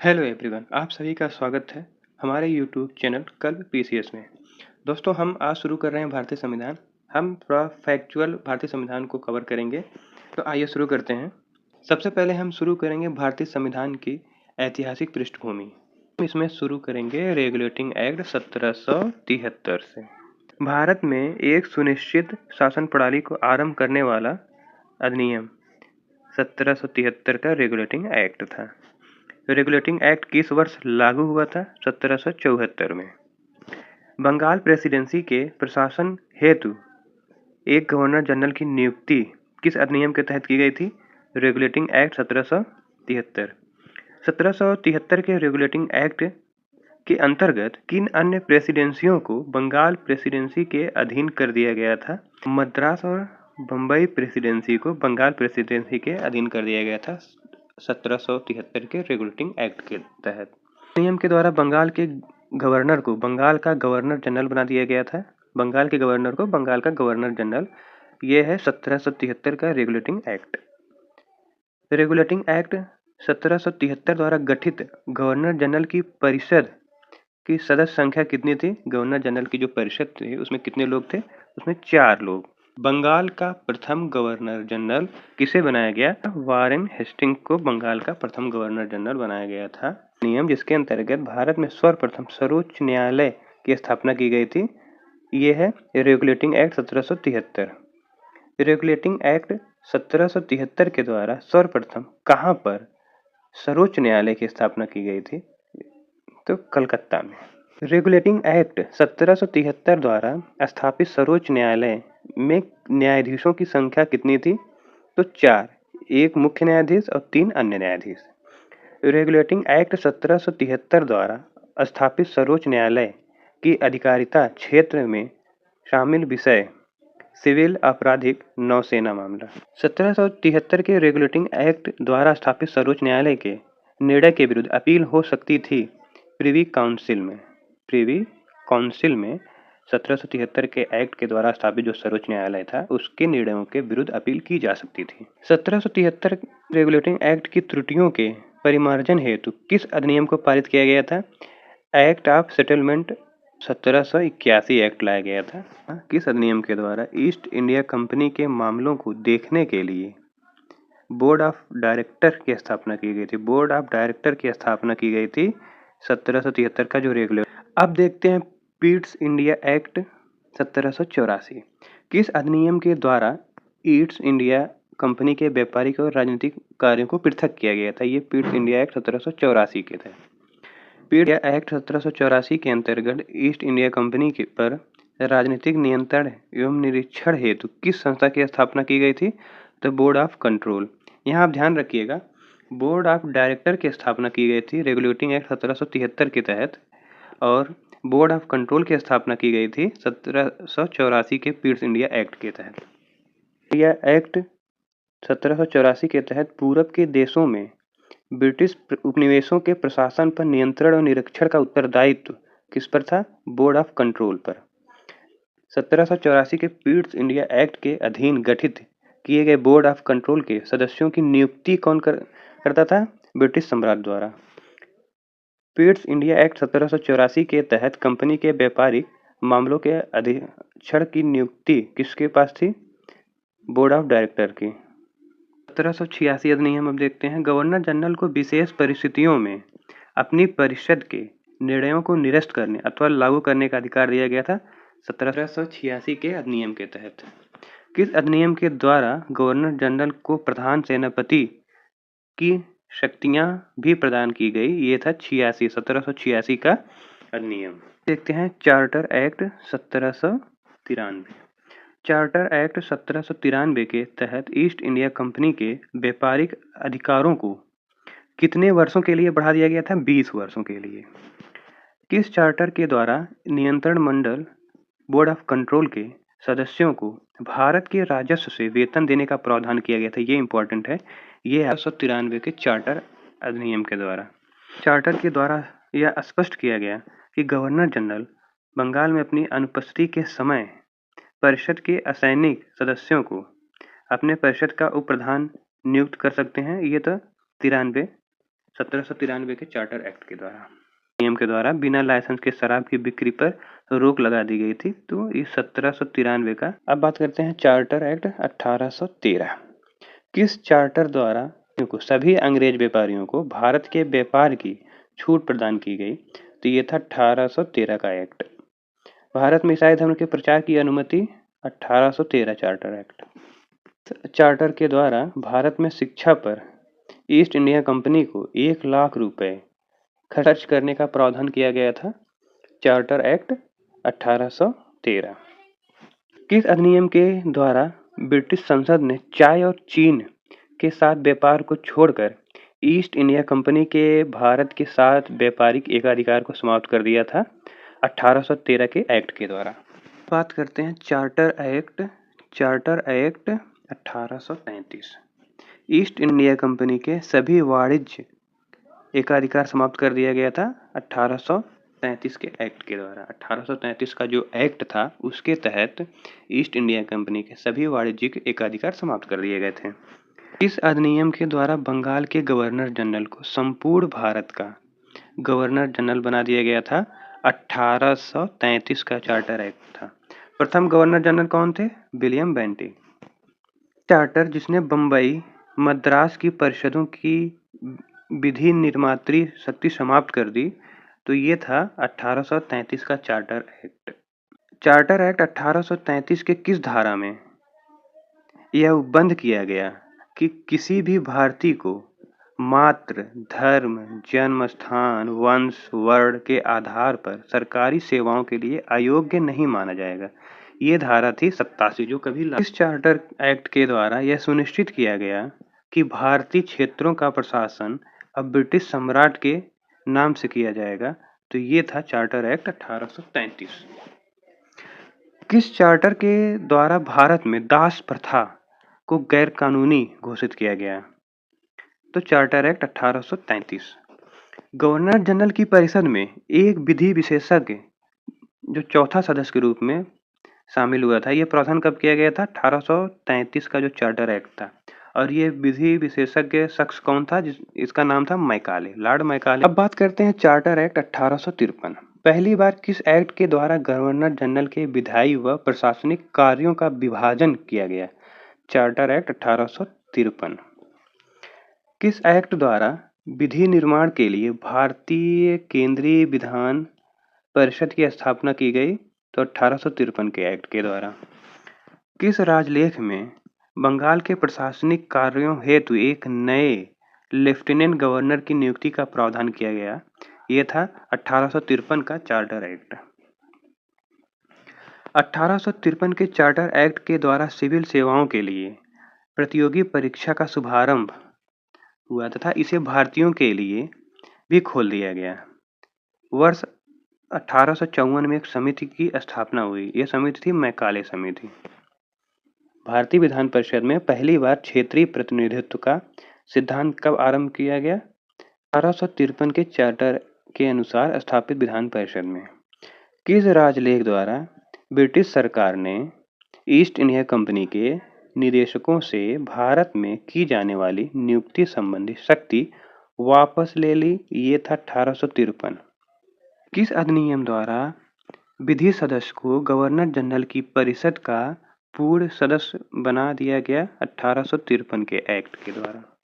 Hello everyone, आप सभी का स्वागत है हमारे यूट्यूब चैनल कल्प पीसीएस में। दोस्तों, हम आज शुरू कर रहे हैं भारतीय संविधान। हम थोड़ा फैक्चुअल भारतीय संविधान को कवर करेंगे। तो आइए शुरू करते हैं। सबसे पहले हम शुरू करेंगे भारतीय संविधान की ऐतिहासिक पृष्ठभूमि। हम इसमें शुरू करेंगे रेगुलेटिंग एक्ट 1773 से। भारत में एक सुनिश्चित शासन प्रणाली को आरंभ करने वाला अधिनियम 1773 का रेगुलेटिंग एक्ट था। रेगुलेटिंग एक्ट किस वर्ष लागू हुआ था? 1774 में। बंगाल प्रेसिडेंसी के प्रशासन हेतु एक गवर्नर जनरल की नियुक्ति किस अधिनियम के तहत की गई थी? Regulating act 1773। 1773 के रेगुलेटिंग एक्ट के अंतर्गत किन अन्य प्रेसिडेंसियों को बंगाल प्रेसिडेंसी के अधीन कर दिया गया था? मद्रास और बम्बई प्रेसिडेंसी को बंगाल प्रेसिडेंसी के अधीन कर दिया गया था 1773 के रेगुलेटिंग एक्ट के तहत। नियम के द्वारा बंगाल के गवर्नर को बंगाल का गवर्नर जनरल बना दिया गया था। बंगाल के गवर्नर को बंगाल का गवर्नर जनरल, ये है 1773 का रेगुलेटिंग एक्ट। रेगुलेटिंग एक्ट 1773 द्वारा गठित गवर्नर जनरल की परिषद की सदस्य संख्या कितनी थी? गवर्नर जनरल की जो परिषद थी उसमें कितने लोग थे? उसमें 4 लोग। बंगाल का प्रथम गवर्नर जनरल किसे बनाया गया? वारेन हेस्टिंग को बंगाल का प्रथम गवर्नर जनरल बनाया गया था। नियम जिसके अंतर्गत भारत में सर्वप्रथम सर्वोच्च न्यायालय की स्थापना की गई थी, ये है रेगुलेटिंग एक्ट 1773। रेगुलेटिंग एक्ट 1773 के द्वारा सर्वप्रथम कहाँ पर सर्वोच्च न्यायालय की स्थापना की गई थी? तो कलकत्ता में। रेगुलेटिंग एक्ट 1773 द्वारा स्थापित सर्वोच्च न्यायालय में न्यायाधीशों की संख्या कितनी थी? तो 4, एक मुख्य न्यायाधीश और 3 अन्य न्यायाधीश। रेगुलेटिंग एक्ट 1773 द्वारा स्थापित सर्वोच्च न्यायालय की अधिकारिता क्षेत्र में शामिल विषय सिविल, आपराधिक, नौसेना मामला। 1773 के रेगुलेटिंग एक्ट द्वारा स्थापित सर्वोच्च न्यायालय के निर्णय के विरुद्ध अपील हो सकती थी प्रिवी काउंसिल में। प्रिवी काउंसिल में 1773 के एक्ट के द्वारा स्थापित जो सर्वोच्च न्यायालय था उसके निर्णयों के विरुद्ध अपील की जा सकती थी। 1773 रेगुलेटिंग एक्ट की त्रुटियों के परिमार्जन हेतु किस अधिनियम को पारित किया गया था? एक्ट ऑफ सेटलमेंट 1781 एक्ट लाया गया था। किस अधिनियम के द्वारा ईस्ट इंडिया कंपनी के मामलों को देखने के लिए बोर्ड ऑफ डायरेक्टर की स्थापना की गई थी? बोर्ड ऑफ डायरेक्टर की स्थापना की गई थी 1773 का जो रेगुलेट। अब देखते हैं पीट्स इंडिया एक्ट 1784। किस अधिनियम के द्वारा ईस्ट इंडिया कंपनी के व्यापारिक और राजनीतिक कार्यों को पृथक किया गया था? ये पीट्स इंडिया एक्ट 1784 के थे। पीट्स इंडिया एक्ट 1784 के अंतर्गत ईस्ट इंडिया कंपनी के पर राजनीतिक नियंत्रण एवं निरीक्षण हेतु किस संस्था की स्थापना की गई थी? तो बोर्ड ऑफ कंट्रोल। यहाँ आप ध्यान रखिएगा, बोर्ड ऑफ डायरेक्टर की स्थापना की गई थी रेगुलेटिंग एक्ट 1773 के तहत, और बोर्ड ऑफ कंट्रोल की स्थापना की गई थी 1784 के पीट्स इंडिया एक्ट के तहत। इंडिया एक्ट 1784 के तहत पूरब के देशों में ब्रिटिश उपनिवेशों के प्रशासन पर नियंत्रण और निरीक्षण का उत्तरदायित्व किस पर था? बोर्ड ऑफ कंट्रोल पर। 1784 के पीट्स इंडिया एक्ट के अधीन गठित किए गए बोर्ड ऑफ कंट्रोल के सदस्यों की नियुक्ति कौन करता था? ब्रिटिश सम्राट द्वारा। पीट्स इंडिया एक्ट 1784 के तहत कंपनी के व्यापारिक मामलों के अधीक्षण की नियुक्ति किसके पास थी? बोर्ड ऑफ डायरेक्टर की। 1786 अधिनियम अब देखते हैं। गवर्नर जनरल को विशेष परिस्थितियों में अपनी परिषद के निर्णयों को निरस्त करने अथवा लागू करने का अधिकार दिया गया था 1786 के अधिनियम के तहत। किस अधिनियम के द्वारा गवर्नर जनरल को प्रधान सेनापति की शक्तियां भी प्रदान की गई? ये था 1786 का अधिनियम। देखते हैं चार्टर एक्ट 1793। चार्टर एक्ट 1793 के तहत ईस्ट इंडिया कंपनी के व्यापारिक अधिकारों को कितने वर्षों के लिए बढ़ा दिया गया था? 20 वर्षों के लिए। किस चार्टर के द्वारा नियंत्रण मंडल बोर्ड ऑफ कंट्रोल के सदस्यों को भारत के राजस्व से वेतन देने का प्रावधान किया गया था? ये इंपॉर्टेंट है। ये 1793 के चार्टर अधिनियम के द्वारा। चार्टर के द्वारा यह स्पष्ट किया गया कि गवर्नर जनरल बंगाल में अपनी अनुपस्थिति के समय परिषद के असैनिक सदस्यों को अपने परिषद का उप प्रधान नियुक्त कर सकते हैं। ये तो 93 1793 के चार्टर एक्ट के द्वारा। नियम के द्वारा बिना लाइसेंस के शराब की बिक्री पर रोक लगा दी गई थी। तो ये 1793 का। अब बात करते हैं चार्टर एक्ट 1813। किस चार्टर द्वारा सभी अंग्रेज व्यापारियों को भारत के व्यापार की छूट प्रदान की गई? तो ये था 1813 का एक्ट। भारत में ईसाई धर्म के प्रचार की अनुमति 1813 चार्टर एक्ट। चार्टर के द्वारा भारत में शिक्षा पर ईस्ट इंडिया कंपनी को 1 लाख रुपए खर्च करने का प्रावधान किया गया था। Charter act 1813। किस अधिनियम के द्वारा ब्रिटिश संसद ने चाय और चीन के साथ व्यापार को छोड़कर ईस्ट इंडिया कंपनी के भारत के साथ व्यापारिक एकाधिकार को समाप्त कर दिया था? 1813 के एक्ट के द्वारा। बात करते हैं charter act 1835। East India company के सभी वाणिज्य एकाधिकार समाप्त कर दिया गया था 1833 के एक्ट के द्वारा। 1833 का जो एक्ट था उसके तहत ईस्ट इंडिया कंपनी के सभी वाणिज्यिक एकाधिकार समाप्त कर दिए गए थे। इस अधिनियम के द्वारा बंगाल के गवर्नर जनरल को संपूर्ण भारत का गवर्नर जनरल बना दिया गया था। 1833 का चार्टर एक्ट था। प्रथम गवर्नर जनरल कौन थे? William Bentinck. चार्टर जिसने बम्बई मद्रास की परिषदों की विधि निर्मात्री शक्ति समाप्त कर दी, तो ये था 1833 का चार्टर एक्ट। चार्टर एक्ट 1833 के किस धारा में यह उपबंध किया गया कि किसी भी भारतीय को मात्र धर्म, जन्म स्थान, वंश, वर्ण के आधार पर सरकारी सेवाओं के लिए अयोग्य नहीं माना जाएगा? ये धारा थी 87 जो कभी इस चार्टर एक्ट के द्वारा यह सुनिश्चित किया गया कि भारतीय क्षेत्रों का प्रशासन अब ब्रिटिश सम्राट के नाम से किया जाएगा। तो ये था चार्टर एक्ट 1833। किस चार्टर के द्वारा भारत में दास प्रथा को गैर कानूनी घोषित किया गया? तो चार्टर एक्ट 1833। गवर्नर जनरल की परिषद में एक विधि विशेषज्ञ जो चौथा सदस्य के रूप में शामिल हुआ था, यह प्रावधान कब किया गया था? 1833 का जो चार्टर एक्ट था। और ये विधि विशेषज्ञ शख्स कौन था? इसका नाम था मैकाले, लॉर्ड मैकाले। अब बात करते हैं चार्टर एक्ट 1853। पहली बार किस एक्ट के द्वारा गवर्नर जनरल के विधायी व प्रशासनिक कार्यों का विभाजन किया गया? Charter act 1853। किस एक्ट द्वारा विधि निर्माण के लिए भारतीय केंद्रीय विधान परिषद की स्थापना की गई? तो 1853 के एक्ट के द्वारा। किस राजलेख में बंगाल के प्रशासनिक कार्यों हेतु एक नए लेफ्टिनेंट गवर्नर की नियुक्ति का प्रावधान किया गया? यह था 1853 का चार्टर एक्ट। 1853 के चार्टर एक्ट के द्वारा सिविल सेवाओं के लिए प्रतियोगी परीक्षा का शुभारंभ हुआ तथा इसे भारतीयों के लिए भी खोल दिया गया। वर्ष 1854 में एक समिति की स्थापना हुई। यह समिति थी मैकाले समिति। भारतीय विधान परिषद में पहली बार क्षेत्रीय प्रतिनिधित्व का सिद्धांत कब आरंभ किया गया? 1853 के चार्टर के अनुसार स्थापित विधान परिषद में। किस राजलेख द्वारा ब्रिटिश सरकार ने ईस्ट इंडिया कंपनी के निदेशकों से भारत में की जाने वाली नियुक्ति संबंधी शक्ति वापस ले ली? ये था 1853। किस अधिनियम द्वारा विधि सदस्य को गवर्नर जनरल की परिषद का पूर्ण सदस्य बना दिया गया? 1853 के एक्ट के द्वारा।